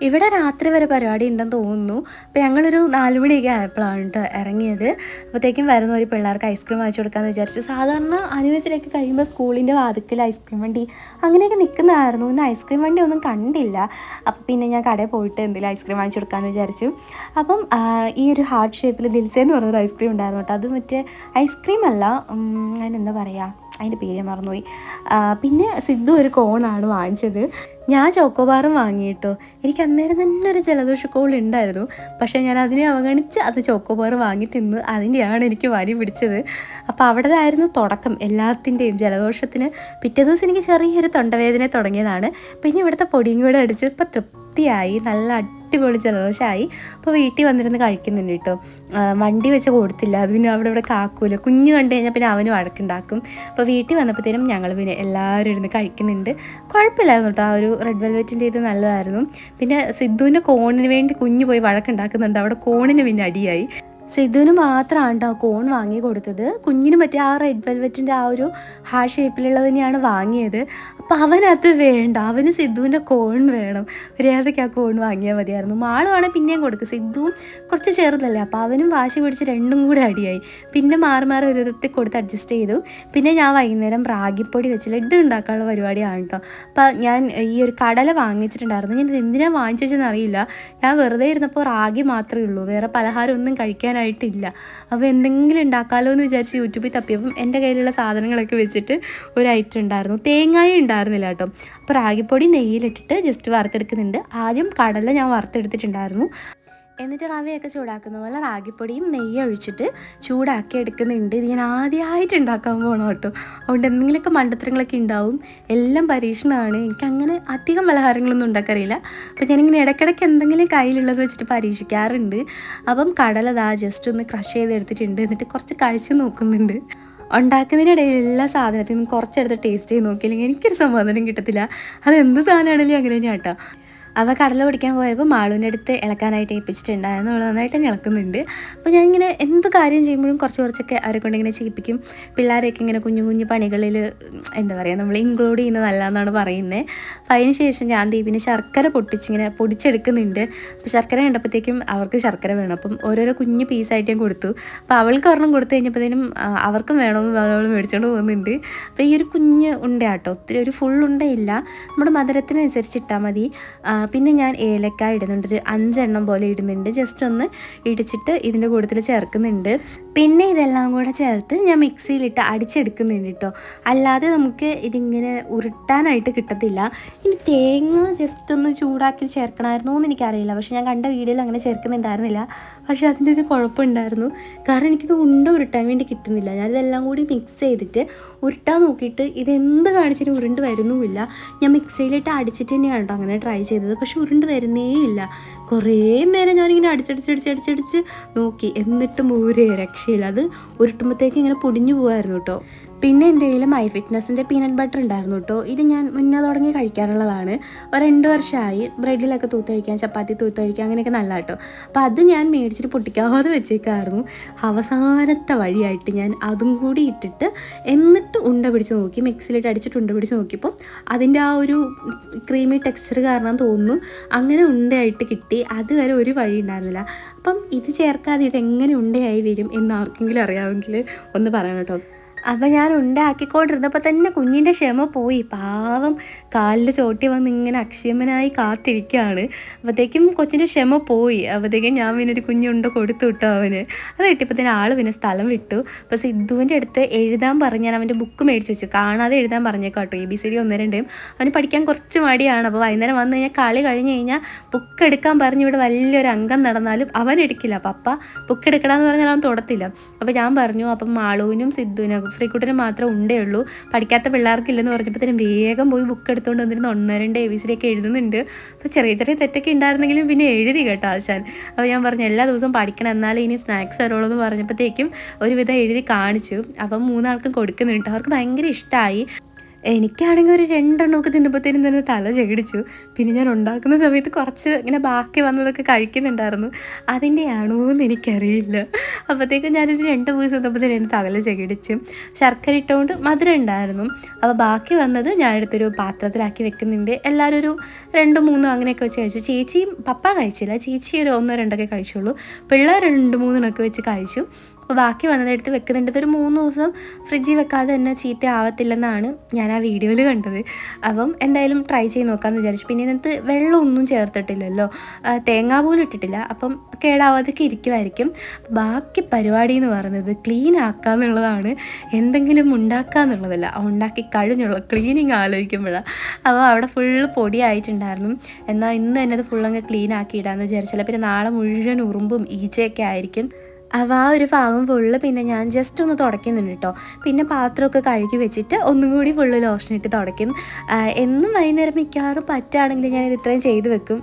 ഇവിടെ രാത്രി വരെ പരിപാടി ഉണ്ടെന്ന് തോന്നുന്നു. അപ്പോൾ ഞങ്ങളൊരു 4 മണിയൊക്കെ ആയപ്പോഴാണ് കേട്ടോ ഇറങ്ങിയത്. അപ്പോഴത്തേക്കും വരുന്ന ഒരു പിള്ളേർക്ക് ഐസ്ക്രീം വാങ്ങിച്ചു കൊടുക്കാമെന്ന് വിചാരിച്ചു. സാധാരണ ആനിവേഴ്സറിയൊക്കെ കഴിയുമ്പോൾ സ്കൂളിൻ്റെ വാതിക്കൽ ഐസ്ക്രീം വണ്ടി അങ്ങനെയൊക്കെ നിൽക്കുന്നതായിരുന്നു. ഇന്ന് ഐസ്ക്രീം വണ്ടി ഒന്നും കണ്ടില്ല. അപ്പോൾ പിന്നെ ഞാൻ കടയിൽ പോയിട്ട് എന്തെങ്കിലും ഐസ്ക്രീം വാങ്ങിച്ചു കൊടുക്കാമെന്ന് വിചാരിച്ചു. അപ്പം ഈ ഒരു ഹാർട്ട് ഷേപ്പിൽ ദിൽസേന്ന് പറഞ്ഞൊരു ഐസ്ക്രീം ഉണ്ടായിരുന്നു കേട്ടോ. അത് മറ്റേ ഐസ്ക്രീം അല്ല, അതിനെന്താ പറയുക, അതിൻ്റെ പേര് മറന്നുപോയി. പിന്നെ സിദ്ധു ഒരു കോണാണ് വാങ്ങിച്ചത്. ഞാൻ ചോക്കോബാറും വാങ്ങിയിട്ടോ. എനിക്ക് അന്നേരം തന്നെ ഒരു ജലദോഷക്കോൾ ഉണ്ടായിരുന്നു. പക്ഷേ ഞാൻ അതിനെ അവഗണിച്ച് അത് ചോക്കോബാർ വാങ്ങി തിന്ന്. അതിൻ്റെയാണ് എനിക്ക് വരി പിടിച്ചത്. അപ്പോൾ അവിടെതായിരുന്നു തുടക്കം എല്ലാത്തിൻ്റെയും ജലദോഷത്തിന്. പിറ്റേ ദിവസം എനിക്ക് ചെറിയൊരു തൊണ്ടവേദന തുടങ്ങിയതാണ്. പിന്നെ ഇവിടുത്തെ പൊടിയും കൂടെ അടിച്ച് ഇപ്പോൾ തൃപ്തിയായി, നല്ല അടിപൊളി ജലദോഷമായി. അപ്പോൾ വീട്ടിൽ വന്നിരുന്ന് കഴിക്കുന്നുണ്ട് കേട്ടോ. വണ്ടി വെച്ച് കൊടുത്തില്ല, അത് പിന്നെ ഇവിടെ കാക്കൂല. കുഞ്ഞ് കണ്ടു കഴിഞ്ഞാൽ പിന്നെ അവന് വഴക്കുണ്ടാക്കും. അപ്പോൾ വീട്ടിൽ വന്നപ്പോഴത്തേനും ഞങ്ങൾ പിന്നെ എല്ലാവരും ഇരുന്ന് കഴിക്കുന്നുണ്ട്. കുഴപ്പമില്ലായിരുന്നു കേട്ടോ. ആ ഒരു റെഡ് വെൽവെറ്റിൻ്റെ ഇത് നല്ലതായിരുന്നു. പിന്നെ സിദ്ധുവിൻ്റെ കോണിന് വേണ്ടി കുഞ്ഞ് പോയി വഴക്കുണ്ടാക്കുന്നുണ്ട്. അവിടെ കോണിന് പിന്നെ അടിയായി. സിദ്ധുവിന് മാത്രമാണ് കേട്ടോ കോൺ വാങ്ങി കൊടുത്തത്. കുഞ്ഞിന് മറ്റേ ആ റെഡ് വെൽവെറ്റിൻ്റെ ആ ഒരു ഹാർട്ട് ഷേപ്പിലുള്ളത് തന്നെയാണ് വാങ്ങിയത്. അപ്പോൾ അവനത് വേണ്ട, അവന് സിദ്ധുവിൻ്റെ കോൺ വേണം. മര്യാദയ്ക്ക് ആ കോൺ വാങ്ങിയാൽ മതിയായിരുന്നു. മാളുവാണെങ്കിൽ പിന്നെയും കൊടുക്കും. സിദ്ധുവും കുറച്ച് ചെറുതല്ലേ, അപ്പോൾ അവനും വാശി പിടിച്ച് രണ്ടും കൂടെ അടിയായി. പിന്നെ മാറി ഒരു വിധത്തിൽ കൊടുത്ത് അഡ്ജസ്റ്റ് ചെയ്തു. പിന്നെ ഞാൻ വൈകുന്നേരം റാഗിപ്പൊടി വെച്ച് ലഡ്ഡു ഉണ്ടാക്കാനുള്ള പരിപാടിയാണ് കേട്ടോ. അപ്പോൾ ഞാൻ ഈ ഒരു കടല വാങ്ങിച്ചിട്ടുണ്ടായിരുന്നു. ഞാൻ ഇത് എന്തിനാണ് വാങ്ങിച്ചതെന്ന് അറിയില്ല. ഞാൻ വെറുതെ ഇരുന്നപ്പോൾ റാഗി മാത്രമേ ഉള്ളൂ, വേറെ പലഹാരം ഒന്നും കഴിക്കാനായിട്ടില്ല. അപ്പോൾ എന്തെങ്കിലും ഉണ്ടാക്കാമല്ലോ എന്ന് വിചാരിച്ച് യൂട്യൂബിൽ തപ്പിയപ്പം എൻ്റെ കയ്യിലുള്ള സാധനങ്ങളൊക്കെ വെച്ചിട്ട് ഒരു ഐറ്റം ഉണ്ടായിരുന്നു. തേങ്ങായും ഉണ്ടായിരുന്നില്ല കേട്ടോ. അപ്പോൾ റാഗിപ്പൊടി നെയ്യിലിട്ടിട്ട് ജസ്റ്റ് വറുത്തെടുക്കുന്നുണ്ട്. ആദ്യം കടല ഞാൻ വറുത്തെടുത്തിട്ടുണ്ടായിരുന്നു. എന്നിട്ട് റവയൊക്കെ ചൂടാക്കുന്ന പോലെ റാഗിപ്പൊടിയും നെയ്യ് ഒഴിച്ചിട്ട് ചൂടാക്കി എടുക്കുന്നുണ്ട്. ഇത് ഞാൻ ആദ്യമായിട്ട് ഉണ്ടാക്കാൻ പോകണം കേട്ടോ. അതുകൊണ്ട് എന്തെങ്കിലുമൊക്കെ മണ്ടത്തരങ്ങളൊക്കെ ഉണ്ടാവും. എല്ലാം പരീക്ഷണമാണ്. എനിക്കങ്ങനെ അധികം പലഹാരങ്ങളൊന്നും ഉണ്ടാക്കാറില്ല. അപ്പം ഞാനിങ്ങനെ ഇടയ്ക്കിടയ്ക്ക് എന്തെങ്കിലും കയ്യിലുള്ളത് വെച്ചിട്ട് പരീക്ഷിക്കാറുണ്ട്. അപ്പം കടലതാ ജസ്റ്റ് ഒന്ന് ക്രഷ് ചെയ്തെടുത്തിട്ടുണ്ട്. എന്നിട്ട് കുറച്ച് കഴിച്ച് നോക്കുന്നുണ്ട്. ഉണ്ടാക്കുന്നതിനിടയിൽ എല്ലാ സാധനത്തിൽ നിന്നും കുറച്ചെടുത്ത് ടേസ്റ്റ് ചെയ്ത് നോക്കിയില്ലെങ്കിൽ എനിക്കൊരു സമാധാനം കിട്ടത്തില്ല. അതെന്ത് സാധനമാണെങ്കിലും അങ്ങനെ തന്നെയാണ് കേട്ടോ. അവ കടല പൊടിക്കാൻ പോയപ്പോൾ മാളുവിൻ്റെ അടുത്ത് ഇളക്കാനായിട്ട് ഏൽപ്പിച്ചിട്ടുണ്ടായിരുന്നു. അവൾ നന്നായിട്ട് തന്നെ ഇളക്കുന്നുണ്ട്. അപ്പോൾ ഞാനിങ്ങനെ എന്ത് കാര്യം ചെയ്യുമ്പോഴും കുറച്ചൊക്കെ അവരെ കൊണ്ട് ഇങ്ങനെ ചെയ്യിപ്പിക്കും. പിള്ളേരെയൊക്കെ ഇങ്ങനെ കുഞ്ഞു കുഞ്ഞു പണികളിൽ എന്താ പറയുക നമ്മൾ ഇൻക്ലൂഡ് ചെയ്യുന്നതല്ല എന്നാണ് പറയുന്നത്. അപ്പോൾ അതിന് ശേഷം ഞാൻ ദീപിന് ശർക്കര പൊട്ടിച്ചിങ്ങനെ പൊടിച്ചെടുക്കുന്നുണ്ട്. അപ്പോൾ ശർക്കര കണ്ടപ്പോഴത്തേക്കും അവർക്ക് ശർക്കര വേണം. അപ്പം ഓരോരോ കുഞ്ഞു പീസായിട്ട് ഞാൻ കൊടുത്തു. അപ്പോൾ അവൾക്ക് ഒരെണ്ണം കൊടുത്തു കഴിഞ്ഞപ്പോഴത്തേനും അവർക്കും വേണമെന്ന് അവൾ മേടിച്ചുകൊണ്ട് പോകുന്നുണ്ട്. അപ്പോൾ ഈ ഒരു കുഞ്ഞ് ഉണ്ടയാട്ടോ, ഒത്തിരി ഒരു ഫുൾ ഉണ്ടയില്ല, നമ്മുടെ മധുരത്തിനനുസരിച്ച് ഇട്ടാൽ മതി. പിന്നെ ഞാൻ ഏലക്കായ ഇടുന്നുണ്ട്, ഒരു 5 എണ്ണം പോലെ ഇടുന്നുണ്ട്. ജസ്റ്റ് ഒന്ന് ഇടിച്ചിട്ട് ഇതിൻ്റെ കൂട്ടത്തിൽ ചേർക്കുന്നുണ്ട്. പിന്നെ ഇതെല്ലാം കൂടെ ചേർത്ത് ഞാൻ മിക്സിയിലിട്ട് അടിച്ചെടുക്കുന്നുണ്ട് കേട്ടോ. അല്ലാതെ നമുക്ക് ഇതിങ്ങനെ ഉരുട്ടാനായിട്ട് കിട്ടത്തില്ല. ഇനി തേങ്ങ ജസ്റ്റ് ഒന്ന് ചൂടാക്കി ചേർക്കണമായിരുന്നോ എന്ന് എനിക്കറിയില്ല. പക്ഷേ ഞാൻ കണ്ട വീഡിയോയിൽ അങ്ങനെ ചേർക്കുന്നുണ്ടായിരുന്നില്ല. പക്ഷേ അതിൻ്റെ ഒരു കുഴപ്പമുണ്ടായിരുന്നു. കാരണം എനിക്കിത് ഉരുട്ടാൻ വേണ്ടി കിട്ടുന്നില്ല. ഞാനിതെല്ലാം കൂടി മിക്സ് ചെയ്തിട്ട് ഉരുട്ടാൻ നോക്കിയിട്ട് ഇതെന്ത് കാണിച്ചിട്ട് ഉരുണ്ട് വരുന്നുമില്ല. ഞാൻ മിക്സിയിലിട്ട് അടിച്ചിട്ട് തന്നെയാണ് കേട്ടോ അങ്ങനെ ട്രൈ ചെയ്തത്. പക്ഷെ ഉരുണ്ട് വരുന്നേ ഇല്ല. കുറേ നേരം ഞാനിങ്ങനെ അടിച്ചടിച്ച് നോക്കി, എന്നിട്ടും ഒരു രക്ഷയില്ല. അത് ഉരുട്ടുമ്പോഴത്തേക്ക് ഇങ്ങനെ പൊടിഞ്ഞു പോകുമായിരുന്നു കേട്ടോ. പിന്നെ എൻ്റെ കയ്യിൽ മൈ ഫിറ്റ്നസിൻ്റെ പീനട്ട് ബട്ടർ ഉണ്ടായിരുന്നു കേട്ടോ. ഇത് ഞാൻ മുന്നേ തുടങ്ങി കഴിക്കാറുള്ളതാണ്. ഒരു 2 വർഷമായി. ബ്രെഡിലൊക്കെ തൂത്ത് കഴിക്കാൻ, ചപ്പാത്തി തൂത്ത് കഴിക്കാൻ, അങ്ങനെയൊക്കെ നല്ല കേട്ടോ. അപ്പോൾ അത് ഞാൻ മേടിച്ചിട്ട് പൊട്ടിക്കാതെ വെച്ചേക്കായിരുന്നു. അവസാനത്തെ വഴിയായിട്ട് ഞാൻ അതും കൂടി ഇട്ടിട്ട് എന്നിട്ട് ഉണ്ട പിടിച്ച് നോക്കി, മിക്സിയിലിട്ട് അടിച്ചിട്ട് ഉണ്ട പിടിച്ച് നോക്കിയപ്പോൾ അതിൻ്റെ ആ ഒരു ക്രീമി ടെക്സ്ചർ കാരണം തോന്നുന്നു അങ്ങനെ ഉണ്ടയായിട്ട് കിട്ടി. അതുവരെ ഒരു വഴി ഉണ്ടായിരുന്നില്ല. അപ്പം ഇത് ചേർക്കാതെ ഇതെങ്ങനെ ഉണ്ടയായി വരും എന്ന് ആർക്കെങ്കിലും അറിയാമെങ്കിൽ ഒന്ന് പറയണം കേട്ടോ. അപ്പം ഞാൻ ഉണ്ടാക്കിക്കൊണ്ടിരുന്നപ്പോൾ തന്നെ കുഞ്ഞിൻ്റെ ക്ഷമ പോയി. പാവം കാലിൽ ചോട്ടി വന്ന് ഇങ്ങനെ അക്ഷമനായി കാത്തിരിക്കുകയാണ്. അപ്പോഴത്തേക്കും കൊച്ചിൻ്റെ ക്ഷമ പോയി. അപ്പോഴത്തേക്കും ഞാൻ പിന്നെ ഒരു കുഞ്ഞുണ്ട കൊടുത്തു വിട്ടു അവന്. അത് കിട്ടിയപ്പോൾ തന്നെ ആൾ പിന്നെ സ്ഥലം വിട്ടു. അപ്പോൾ സിദ്ധുവിൻ്റെ അടുത്ത് എഴുതാൻ പറഞ്ഞ് ഞാൻ അവൻ്റെ ബുക്ക് മേടിച്ച് വെച്ചു. കാണാതെ എഴുതാൻ പറഞ്ഞേക്കാം കേട്ടോ. ABCD 1 2 അവന് പഠിക്കാൻ കുറച്ച് മടിയാണ്. അപ്പോൾ വൈകുന്നേരം വന്നു കഴിഞ്ഞാൽ കളി കഴിഞ്ഞ് കഴിഞ്ഞാൽ ബുക്ക് എടുക്കാൻ പറഞ്ഞ് ഇവിടെ വലിയൊരു അംഗം നടന്നാലും അവൻ എടുക്കില്ല. പപ്പ ബുക്ക് എടുക്കണമെന്ന് പറഞ്ഞാൽ അവൻ തൊടത്തില്ല. അപ്പോൾ ഞാൻ പറഞ്ഞു, അപ്പം മാളുവിനും സിദ്ധുവിനും ശ്രീകുട്ടന് മാത്രം ഉണ്ടേ ഉള്ളൂ, പഠിക്കാത്ത പിള്ളേർക്കില്ലെന്ന് പറഞ്ഞപ്പോഴത്തേനും വേഗം പോയി ബുക്ക് എടുത്തുകൊണ്ട് വന്നിരുന്ന് 1 2 ABCD ഒക്കെ എഴുതുന്നുണ്ട്. അപ്പോൾ ചെറിയ തെറ്റൊക്കെ ഉണ്ടായിരുന്നെങ്കിലും പിന്നെ എഴുതി കേട്ടോ ആശാൻ. അപ്പോൾ ഞാൻ പറഞ്ഞു എല്ലാ ദിവസവും പഠിക്കണം, എന്നാലും ഇനി സ്നാക്സ് തരുള്ളൂ എന്ന് പറഞ്ഞപ്പോഴത്തേക്കും ഒരുവിധം എഴുതി കാണിച്ചു. അപ്പം 3 ആൾക്കും കൊടുക്കുന്നുണ്ട്. അവർക്ക് ഭയങ്കര ഇഷ്ടമായി. എനിക്കാണെങ്കിൽ ഒരു 2 എണ്ണമൊക്കെ തിന്നപ്പോഴത്തേനും തന്നെ തല ചകിടിച്ചു. പിന്നെ ഞാൻ ഉണ്ടാക്കുന്ന സമയത്ത് കുറച്ച് ഇങ്ങനെ ബാക്കി വന്നതൊക്കെ കഴിക്കുന്നുണ്ടായിരുന്നു. അതിൻ്റെയാണോ എന്ന് എനിക്കറിയില്ല. അപ്പോഴത്തേക്കും ഞാനൊരു 2 പീസ് തിന്നപ്പോഴത്തേനും എൻ്റെ തല ചകിടിച്ചു. ശർക്കര ഇട്ടുകൊണ്ട് മധുരം ഉണ്ടായിരുന്നു. അപ്പോൾ ബാക്കി വന്നത് ഞാൻ എടുത്തൊരു പാത്രത്തിലാക്കി വെക്കുന്നുണ്ട്. എല്ലാവരും ഒരു 2 3 അങ്ങനെയൊക്കെ വെച്ച് കഴിച്ചു. ചേച്ചിയും പപ്പ കഴിച്ചില്ല, ചേച്ചി ഒരു 1 2 കഴിച്ചുള്ളൂ. പിള്ളേർ 2 3 വെച്ച് കഴിച്ചു. അപ്പോൾ ബാക്കി വന്നതെടുത്ത് വെക്കുന്നുണ്ട്. ഇതൊരു 3 ദിവസം ഫ്രിഡ്ജിൽ വെക്കാതെ തന്നെ ചീത്ത ആവത്തില്ലെന്നാണ് ഞാൻ ആ വീഡിയോയിൽ കണ്ടത്. അപ്പം എന്തായാലും ട്രൈ ചെയ്ത് നോക്കാമെന്ന് വിചാരിച്ചു. പിന്നെ ഇതിനകത്ത് വെള്ളമൊന്നും ചേർത്തിട്ടില്ലല്ലോ, തേങ്ങ പോലും ഇട്ടിട്ടില്ല. അപ്പം കേടാവാതൊക്കെ ഇരിക്കുമായിരിക്കും. ബാക്കി പരിപാടി എന്ന് പറയുന്നത് ക്ലീൻ ആക്കുക എന്നുള്ളതാണ്. എന്തെങ്കിലും ഉണ്ടാക്കുക എന്നുള്ളതല്ല, ഉണ്ടാക്കി കഴിഞ്ഞുള്ള ക്ലീനിങ് ആലോചിക്കുമ്പോഴാണ്. അപ്പോൾ അവിടെ ഫുള്ള് പൊടിയായിട്ടുണ്ടായിരുന്നു. എന്നാൽ ഇന്ന് തന്നെ അത് ഫുള്ളങ്ങ് ക്ലീൻ ആക്കി ഇടാമെന്ന് വിചാരിച്ചില്ല. പിന്നെ നാളെ മുഴുവൻ ഉറുമ്പും ഈച്ചയൊക്കെ ആയിരിക്കും. അപ്പോൾ ആ ഒരു ഭാഗം ഫുള്ള് പിന്നെ ഞാൻ ജസ്റ്റ് ഒന്ന് തുടയ്ക്കുന്നുണ്ട് കേട്ടോ. പിന്നെ പാത്രമൊക്കെ കഴുകി വെച്ചിട്ട് ഒന്നും കൂടി ഫുള്ള് ലോഷൻ ഇട്ട് തുടയ്ക്കും. എന്നും വൈകുന്നേരം മിക്കവാറും പറ്റുകയാണെങ്കിൽ ഞാനിത് ഇത്രയും ചെയ്ത് വെക്കും.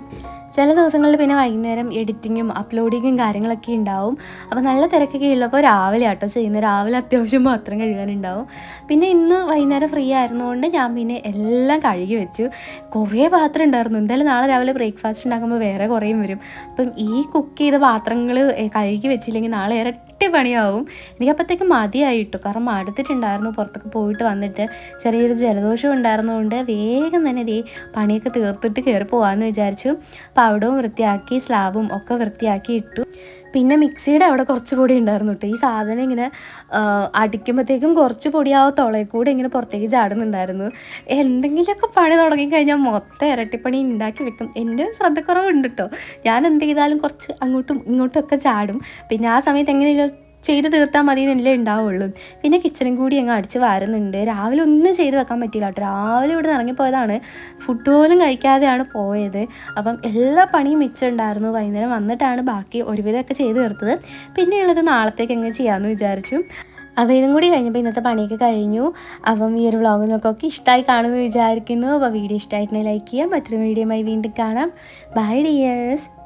ചില ദിവസങ്ങളിൽ പിന്നെ വൈകുന്നേരം എഡിറ്റിങ്ങും അപ്ലോഡിങ്ങും കാര്യങ്ങളൊക്കെ ഉണ്ടാവും. അപ്പോൾ നല്ല തിരക്കൊക്കെ ഉള്ളപ്പോൾ രാവിലെ ആട്ടോ ചെയ്യുന്നത്. രാവിലെ അത്യാവശ്യം പാത്രം കഴുകാനുണ്ടാവും. പിന്നെ ഇന്ന് വൈകുന്നേരം ഫ്രീ ആയിരുന്നുകൊണ്ട് ഞാൻ പിന്നെ എല്ലാം കഴുകി വെച്ചു. കുറേ പാത്രം ഉണ്ടായിരുന്നു. എന്തായാലും നാളെ രാവിലെ ബ്രേക്ക്ഫാസ്റ്റ് ഉണ്ടാക്കുമ്പോൾ വേറെ കുറേയും വരും. അപ്പം ഈ കുക്ക് ചെയ്ത പാത്രങ്ങൾ കഴുകി വെച്ചില്ലെങ്കിൽ നാളെ ഇരട്ടി പണിയാവും. എനിക്കപ്പോഴത്തേക്ക് മതിയായിട്ടു. കാരണം മടുത്തിട്ടുണ്ടായിരുന്നു പുറത്തൊക്കെ പോയിട്ട് വന്നിട്ട്. ചെറിയൊരു ജലദോഷം ഉണ്ടായിരുന്നതുകൊണ്ട് വേഗം തന്നെ ഇതേ പണിയൊക്കെ തീർത്തിട്ട് കയറി പോകാമെന്ന് വിചാരിച്ചു. അവിടവും വൃത്തിയാക്കി, സ്ലാബും ഒക്കെ വൃത്തിയാക്കി ഇട്ടു. പിന്നെ മിക്സിയുടെ അവിടെ കുറച്ച് പൊടി ഉണ്ടായിരുന്നു കേട്ടോ. ഈ സാധനം ഇങ്ങനെ അടിക്കുമ്പോഴത്തേക്കും കുറച്ച് പൊടി ആ തുളയിൽ കൂടെ ഇങ്ങനെ പുറത്തേക്ക് ചാടുന്നുണ്ടായിരുന്നു. എന്തെങ്കിലുമൊക്കെ പണി തുടങ്ങിക്കഴിഞ്ഞാൽ മൊത്തം ഇരട്ടിപ്പണി ഉണ്ടാക്കി വെക്കും. എൻ്റെ ശ്രദ്ധക്കുറവുണ്ട് കേട്ടോ. ഞാൻ എന്ത് ചെയ്താലും കുറച്ച് അങ്ങോട്ടും ഇങ്ങോട്ടും ഒക്കെ ചാടും. പിന്നെ ആ സമയത്ത് എങ്ങനെയെങ്കിലും ചെയ്ത് തീർത്താൽ മതി എന്നല്ലേ ഉണ്ടാവുള്ളൂ. പിന്നെ കിച്ചണും കൂടി അങ്ങ് അടിച്ച് വാരുന്നുണ്ട്. രാവിലെ ഒന്നും ചെയ്ത് വെക്കാൻ പറ്റില്ല കേട്ടോ. രാവിലെ ഇവിടെ നിന്ന് ഇറങ്ങിപ്പോയതാണ്, ഫുഡ് പോലും കഴിക്കാതെയാണ് പോയത്. അപ്പം എല്ലാ പണിയും മിച്ചം ഉണ്ടായിരുന്നു. വൈകുന്നേരം വന്നിട്ടാണ് ബാക്കി ഒരുവിധമൊക്കെ ചെയ്ത് തീർത്തത്. പിന്നെയുള്ളത് നാളത്തേക്ക് എങ്ങനെ ചെയ്യാമെന്ന് വിചാരിച്ചു. അപ്പോൾ ഇതും കൂടി കഴിഞ്ഞപ്പോൾ ഇന്നത്തെ പണിയൊക്കെ കഴിഞ്ഞു. അപ്പം ഈ ഒരു വ്ളോഗ് നിങ്ങൾക്കൊക്കെ ഇഷ്ടമായി കാണുമെന്ന് വിചാരിക്കുന്നു. അപ്പോൾ വീഡിയോ ഇഷ്ടമായിട്ടുണ്ടെങ്കിൽ ലൈക്ക് ചെയ്യാം. മറ്റൊരു വീഡിയോയുമായി വീണ്ടും കാണാം. Bye dears.